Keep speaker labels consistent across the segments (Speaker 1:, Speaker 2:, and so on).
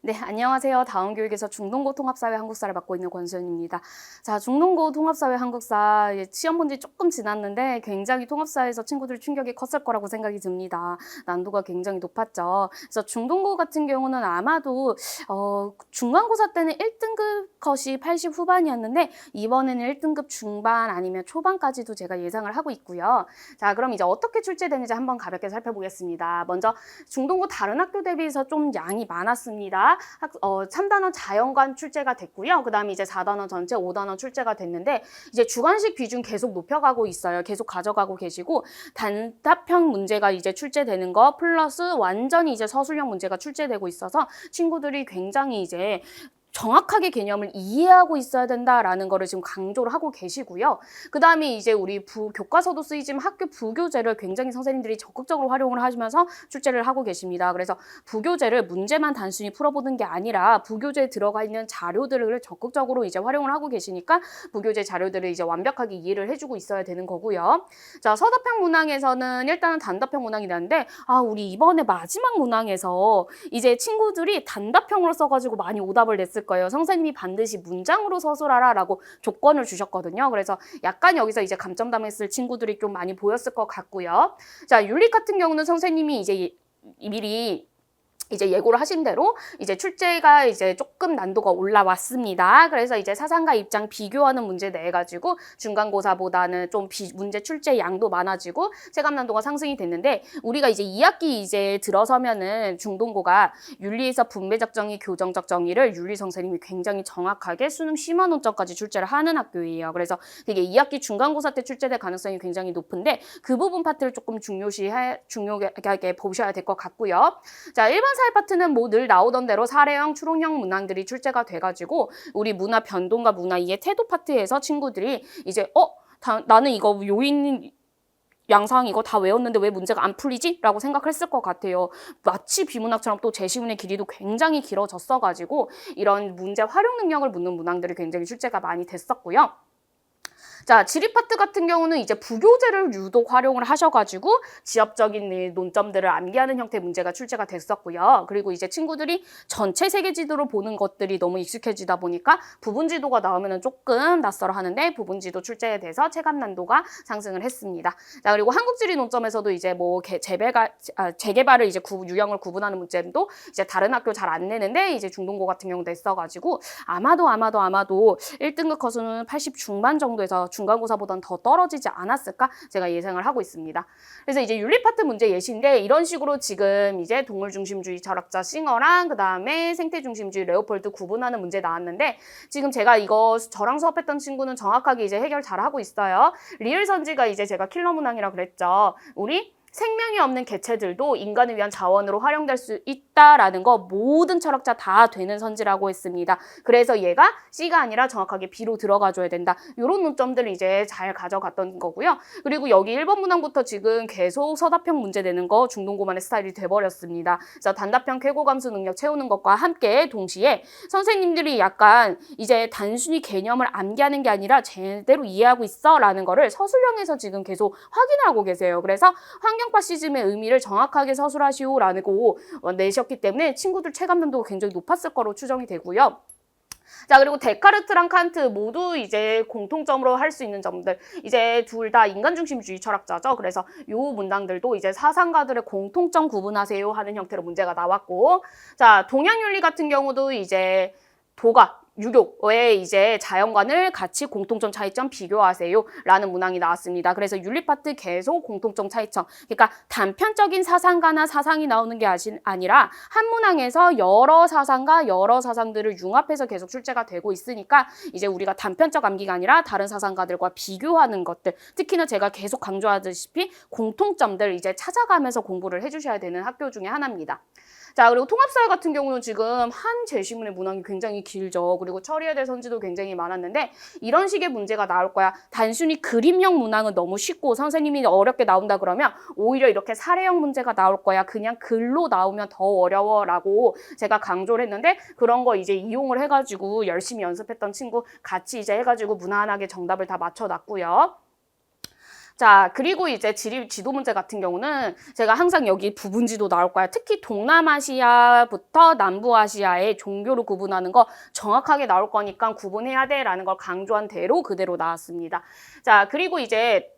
Speaker 1: 네, 안녕하세요. 다운교육에서 중동고 통합사회 한국사를 맡고 있는 권수연입니다. 자, 중동고 통합사회 한국사 시험 본 지 조금 지났는데 굉장히 통합사에서 친구들 충격이 컸을 거라고 생각이 듭니다. 난도가 굉장히 높았죠. 그래서 중동고 같은 경우는 아마도 중간고사 때는 1등급 컷이 80 후반이었는데 이번에는 1등급 중반 아니면 초반까지도 제가 예상을 하고 있고요. 자, 그럼 이제 어떻게 출제되는지 한번 가볍게 살펴보겠습니다. 먼저 중동고 다른 학교 대비해서 좀 양이 많았습니다. 3단원 자연관 출제가 됐고요. 그 다음에 이제 4단원 전체 5단원 출제가 됐는데 이제 주관식 비중 계속 높여가고 있어요. 계속 가져가고 계시고 단답형 문제가 이제 출제되는 거 플러스 완전히 이제 서술형 문제가 출제되고 있어서 친구들이 굉장히 이제 정확하게 개념을 이해하고 있어야 된다라는 거를 지금 강조를 하고 계시고요. 그 다음에 이제 우리 교과서도 쓰이지만 학교 부교재를 굉장히 선생님들이 적극적으로 활용을 하시면서 출제를 하고 계십니다. 그래서 부교재를 문제만 단순히 풀어보는 게 아니라 부교재에 들어가 있는 자료들을 적극적으로 이제 활용을 하고 계시니까 부교재 자료들을 이제 완벽하게 이해를 해주고 있어야 되는 거고요. 자, 서답형 문항에서는 일단은 단답형 문항이 나는데 우리 이번에 마지막 문항에서 이제 친구들이 단답형으로 써가지고 많이 오답을 냈을 거예요. 선생님이 반드시 문장으로 서술하라 라고 조건을 주셨거든요. 그래서 약간 여기서 이제 감점 당했을 친구들이 좀 많이 보였을 것 같고요. 자, 윤리 같은 경우는 선생님이 이제 미리 이제 예고를 하신 대로 이제 출제가 이제 조금 난도가 올라왔습니다. 그래서 이제 사상과 입장 비교하는 문제 내 가지고 중간고사보다는 좀 문제 출제 양도 많아지고 체감 난도가 상승이 됐는데 우리가 이제 2학기 이제 들어서면은 중동고가 윤리에서 분배적 정의, 교정적 정의를 윤리 선생님이 굉장히 정확하게 수능 심화 논점까지 출제를 하는 학교예요. 그래서 되게 2학기 중간고사 때 출제될 가능성이 굉장히 높은데 그 부분 파트를 조금 중요하게 보셔야 될 것 같고요. 자, 일반 사회 파트는 뭐 늘 나오던 대로 사례형, 추론형 문항들이 출제가 돼가지고 우리 문화 변동과 문화 이해 태도 파트에서 친구들이 이제 나는 이거 요인 양상 이거 다 외웠는데 왜 문제가 안 풀리지? 라고 생각했을 것 같아요. 마치 비문학처럼 또 제시문의 길이도 굉장히 길어졌어가지고 이런 문제 활용 능력을 묻는 문항들이 굉장히 출제가 많이 됐었고요. 자, 지리 파트 같은 경우는 이제 부교재를 유독 활용을 하셔가지고 지역적인 논점들을 암기하는 형태의 문제가 출제가 됐었고요. 그리고 이제 친구들이 전체 세계 지도로 보는 것들이 너무 익숙해지다 보니까 부분 지도가 나오면 조금 낯설어 하는데 부분 지도 출제에 대해서 체감 난도가 상승을 했습니다. 자, 그리고 한국지리 논점에서도 이제 뭐 재개발을 이제 유형을 구분하는 문제도 이제 다른 학교 잘 안 내는데 이제 중동고 같은 경우도 있어가지고 아마도 1등급 컷은 80 중반 정도에서 중간고사보다는 더 떨어지지 않았을까 제가 예상을 하고 있습니다. 그래서 이제 윤리 파트 문제 예시인데 이런 식으로 지금 이제 동물 중심주의 철학자 싱어랑 그 다음에 생태 중심주의 레오폴드 구분하는 문제 나왔는데 지금 제가 이거 저랑 수업했던 친구는 정확하게 이제 해결 잘 하고 있어요. 리을 선지가 이제 제가 킬러 문항이라고 그랬죠. 우리 생명이 없는 개체들도 인간을 위한 자원으로 활용될 수 있다라는 거 모든 철학자 다 되는 선지라고 했습니다. 그래서 얘가 C가 아니라 정확하게 B로 들어가줘야 된다. 이런 논점들을 이제 잘 가져갔던 거고요. 그리고 여기 1번 문항부터 지금 계속 서답형 문제 내는 거 중동고만의 스타일이 돼버렸습니다. 그래서 단답형 쾌고감수 능력 채우는 것과 함께 동시에 선생님들이 약간 이제 단순히 개념을 암기하는 게 아니라 제대로 이해하고 있어 라는 거를 서술형에서 지금 계속 확인을 하고 계세요. 그래서 환경파시즘의 의미를 정확하게 서술하시오라고 내셨기 때문에 친구들 체감 난도가 굉장히 높았을 거로 추정이 되고요. 자, 그리고 데카르트랑 칸트 모두 이제 공통점으로 할 수 있는 점들 이제 둘 다 인간중심주의 철학자죠. 그래서 요 문장들도 이제 사상가들의 공통점 구분하세요 하는 형태로 문제가 나왔고 자, 동양윤리 같은 경우도 이제 도가 유교의 이제 자연관을 같이 공통점 차이점 비교하세요 라는 문항이 나왔습니다. 그래서 윤리 파트 계속 공통점 차이점 그러니까 단편적인 사상가나 사상이 나오는 게 아니라 한 문항에서 여러 사상과 여러 사상들을 융합해서 계속 출제가 되고 있으니까 이제 우리가 단편적 암기가 아니라 다른 사상가들과 비교하는 것들 특히나 제가 계속 강조하듯이 공통점들 이제 찾아가면서 공부를 해주셔야 되는 학교 중에 하나입니다. 자, 그리고 통합사회 같은 경우는 지금 한 제시문의 문항이 굉장히 길죠. 그리고 처리해야 될 선지도 굉장히 많았는데 이런 식의 문제가 나올 거야. 단순히 그림형 문항은 너무 쉽고 선생님이 어렵게 나온다 그러면 오히려 이렇게 사례형 문제가 나올 거야. 그냥 글로 나오면 더 어려워라고 제가 강조를 했는데 그런 거 이제 이용을 해가지고 열심히 연습했던 친구 같이 이제 해가지고 무난하게 정답을 다 맞춰놨고요. 자, 그리고 이제 지도 문제 같은 경우는 제가 항상 여기 부분지도 나올 거야. 특히 동남아시아부터 남부아시아의 종교로 구분하는 거 정확하게 나올 거니까 구분해야 돼라는 걸 강조한 대로 그대로 나왔습니다. 자, 그리고 이제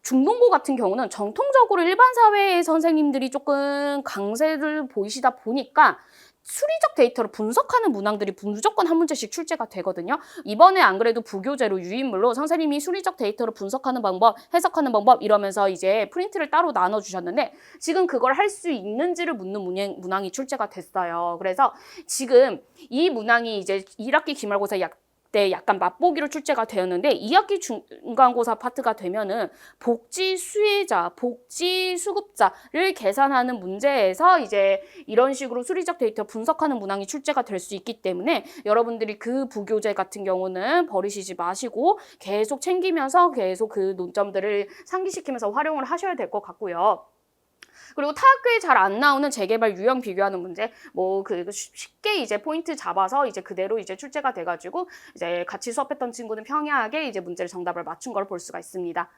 Speaker 1: 중동고 같은 경우는 정통적으로 일반 사회의 선생님들이 조금 강세를 보이시다 보니까 수리적 데이터를 분석하는 문항들이 무조건 한 문제씩 출제가 되거든요. 이번에 안 그래도 부교재로 유인물로 선생님이 수리적 데이터를 분석하는 방법, 해석하는 방법 이러면서 이제 프린트를 따로 나눠주셨는데 지금 그걸 할 수 있는지를 묻는 문항이 출제가 됐어요. 그래서 지금 이 문항이 이제 1학기 기말고사 때 약간 맛보기로 출제가 되었는데 2학기 중간고사 파트가 되면은 복지 수혜자, 복지 수급자를 계산하는 문제에서 이제 이런 식으로 수리적 데이터 분석하는 문항이 출제가 될 수 있기 때문에 여러분들이 그 부교재 같은 경우는 버리시지 마시고 계속 챙기면서 계속 그 논점들을 상기시키면서 활용을 하셔야 될 것 같고요. 그리고 타학교에 잘 안 나오는 재개발 유형 비교하는 문제, 뭐 쉽게 이제 포인트 잡아서 이제 그대로 이제 출제가 돼가지고 이제 같이 수업했던 친구는 평이하게 이제 문제를 정답을 맞춘 걸 볼 수가 있습니다.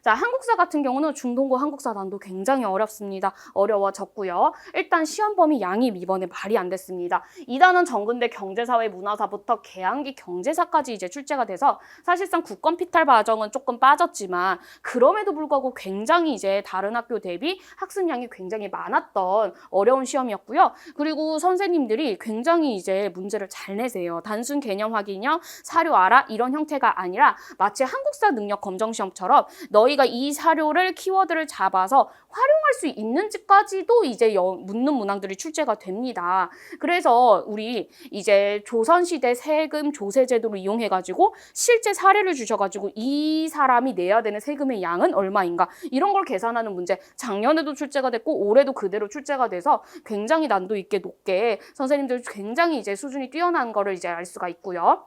Speaker 1: 자, 한국사 같은 경우는 중동고 한국사 난도 굉장히 어렵습니다. 어려워졌고요. 일단 시험 범위 양이 이번에 말이 안 됐습니다. 2단원 정근대 경제사회 문화사부터 개항기 경제사까지 이제 출제가 돼서 사실상 국권 피탈 과정은 조금 빠졌지만 그럼에도 불구하고 굉장히 이제 다른 학교 대비 학습량이 굉장히 많았던 어려운 시험이었고요. 그리고 선생님들이 굉장히 이제 문제를 잘 내세요. 단순 개념 확인형, 사료 알아 이런 형태가 아니라 마치 한국사 능력 검정 시험처럼 너희가 이 사료를 키워드를 잡아서 활용할 수 있는지까지도 이제 묻는 문항들이 출제가 됩니다. 그래서 우리 이제 조선시대 세금 조세 제도를 이용해가지고 실제 사례를 주셔가지고 이 사람이 내야 되는 세금의 양은 얼마인가 이런 걸 계산하는 문제 작년에도 출제가 됐고 올해도 그대로 출제가 돼서 굉장히 난도 있게 높게 선생님들 굉장히 이제 수준이 뛰어난 거를 이제 알 수가 있고요.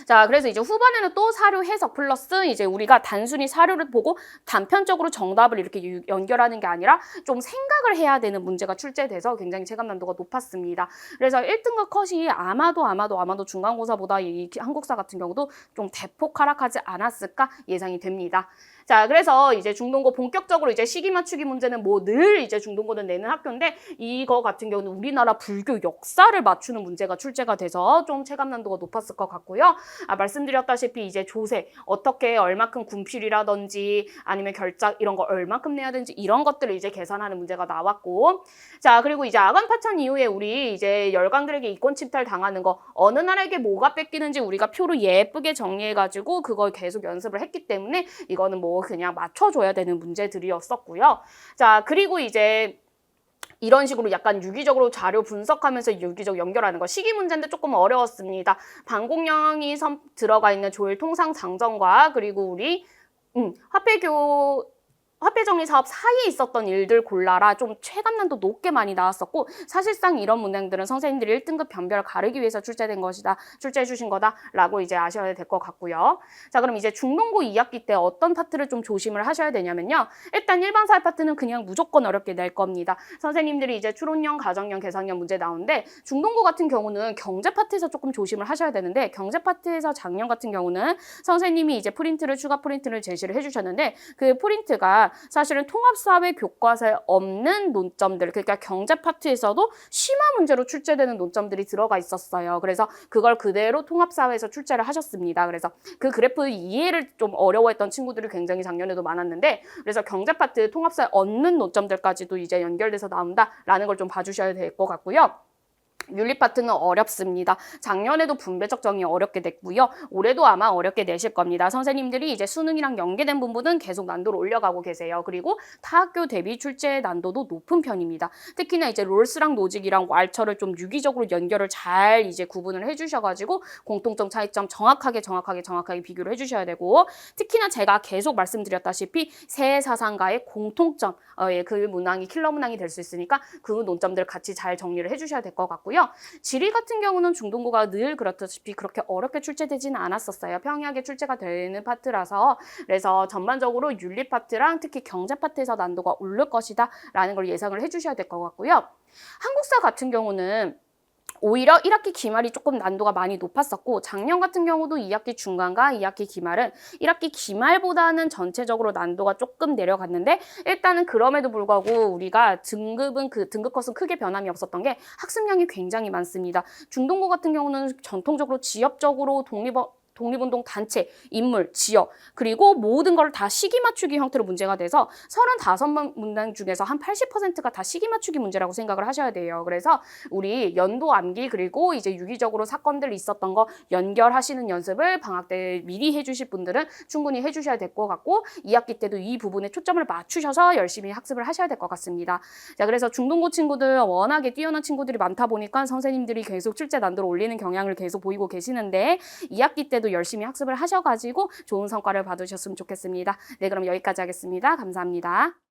Speaker 1: 자, 그래서 이제 후반에는 또 사료 해석 플러스 이제 우리가 단순히 사료를 보고 단편적으로 정답을 이렇게 연결하는 게 아니라 좀 생각을 해야 되는 문제가 출제돼서 굉장히 체감 난도가 높았습니다. 그래서 1등급 컷이 아마도 중간고사보다 이 한국사 같은 경우도 좀 대폭 하락하지 않았을까 예상이 됩니다. 자, 그래서 이제 중동고 본격적으로 이제 시기 맞추기 문제는 뭐 늘 이제 중동고는 내는 학교인데 이거 같은 경우는 우리나라 불교 역사를 맞추는 문제가 출제가 돼서 좀 체감 난도가 높았을 것 같고요. 말씀드렸다시피 이제 조세 어떻게 얼마큼 군필이라든지 아니면 결작 이런 거 얼마큼 내야 되는지 이런 것들을 이제 계산하는 문제가 나왔고 자, 그리고 이제 아간 파천 이후에 우리 이제 열강들에게 이권 침탈 당하는 거 어느 나라에게 뭐가 뺏기는지 우리가 표로 예쁘게 정리해가지고 그걸 계속 연습을 했기 때문에 이거는 뭐 그냥 맞춰줘야 되는 문제들이었었고요. 자, 그리고 이제 이런 식으로 약간 유기적으로 자료 분석하면서 유기적 연결하는 거 시기 문제인데 조금 어려웠습니다. 반공령이 들어가 있는 조일 통상 장정과 그리고 우리 화폐정리 사업 사이에 있었던 일들 골라라 좀 체감난도 높게 많이 나왔었고 사실상 이런 문항들은 선생님들이 1등급 변별을 가르기 위해서 출제된 것이다. 출제해 주신 거다라고 이제 아셔야 될 것 같고요. 자, 그럼 이제 중동고 2학기 때 어떤 파트를 좀 조심을 하셔야 되냐면요. 일단 일반 사회 파트는 그냥 무조건 어렵게 낼 겁니다. 선생님들이 이제 추론형, 가정형, 계산형 문제 나오는데 중동고 같은 경우는 경제 파트에서 조금 조심을 하셔야 되는데 경제 파트에서 작년 같은 경우는 선생님이 이제 추가 프린트를 제시를 해주셨는데 그 프린트가 사실은 통합사회 교과서에 없는 논점들 그러니까 경제 파트에서도 심화 문제로 출제되는 논점들이 들어가 있었어요. 그래서 그걸 그대로 통합사회에서 출제를 하셨습니다. 그래서 그 그래프 이해를 좀 어려워했던 친구들이 굉장히 작년에도 많았는데 그래서 경제 파트 통합사회 없는 논점들까지도 이제 연결돼서 나온다라는 걸 좀 봐주셔야 될 것 같고요. 윤리 파트는 어렵습니다. 작년에도 분배적 정의 어렵게 냈고요. 올해도 아마 어렵게 내실 겁니다. 선생님들이 이제 수능이랑 연계된 부분은 계속 난도를 올려가고 계세요. 그리고 타 학교 대비 출제 난도도 높은 편입니다. 특히나 이제 롤스랑 노직이랑 왈처를 좀 유기적으로 연결을 잘 이제 구분을 해주셔가지고 공통점, 차이점 정확하게 비교를 해주셔야 되고 특히나 제가 계속 말씀드렸다시피 세사상가의 공통점, 그 문항이 킬러 문항이 될 수 있으니까 그 논점들 같이 잘 정리를 해주셔야 될 것 같고요. 지리 같은 경우는 중동고가 늘 그렇다시피 그렇게 어렵게 출제되지는 않았었어요. 평이하게 출제가 되는 파트라서 그래서 전반적으로 윤리 파트랑 특히 경제 파트에서 난도가 오를 것이다 라는 걸 예상을 해주셔야 될 것 같고요. 한국사 같은 경우는 오히려 1학기 기말이 조금 난도가 많이 높았었고 작년 같은 경우도 2학기 중간과 2학기 기말은 1학기 기말보다는 전체적으로 난도가 조금 내려갔는데 일단은 그럼에도 불구하고 우리가 등급은 등급 컷은 크게 변함이 없었던 게 학습량이 굉장히 많습니다. 중동고 같은 경우는 전통적으로 지역적으로 독립운동 단체, 인물, 지역, 그리고 모든 걸 다 시기 맞추기 형태로 문제가 돼서 35문항 중에서 한 80%가 다 시기 맞추기 문제라고 생각을 하셔야 돼요. 그래서 우리 연도 암기 그리고 이제 유기적으로 사건들 있었던 거 연결하시는 연습을 방학 때 미리 해주실 분들은 충분히 해주셔야 될 것 같고 2학기 때도 이 부분에 초점을 맞추셔서 열심히 학습을 하셔야 될 것 같습니다. 자, 그래서 중동고 친구들 워낙에 뛰어난 친구들이 많다 보니까 선생님들이 계속 출제 난도를 올리는 경향을 계속 보이고 계시는데 2학기 때도 열심히 학습을 하셔가지고 좋은 성과를 받으셨으면 좋겠습니다. 네, 그럼 여기까지 하겠습니다. 감사합니다.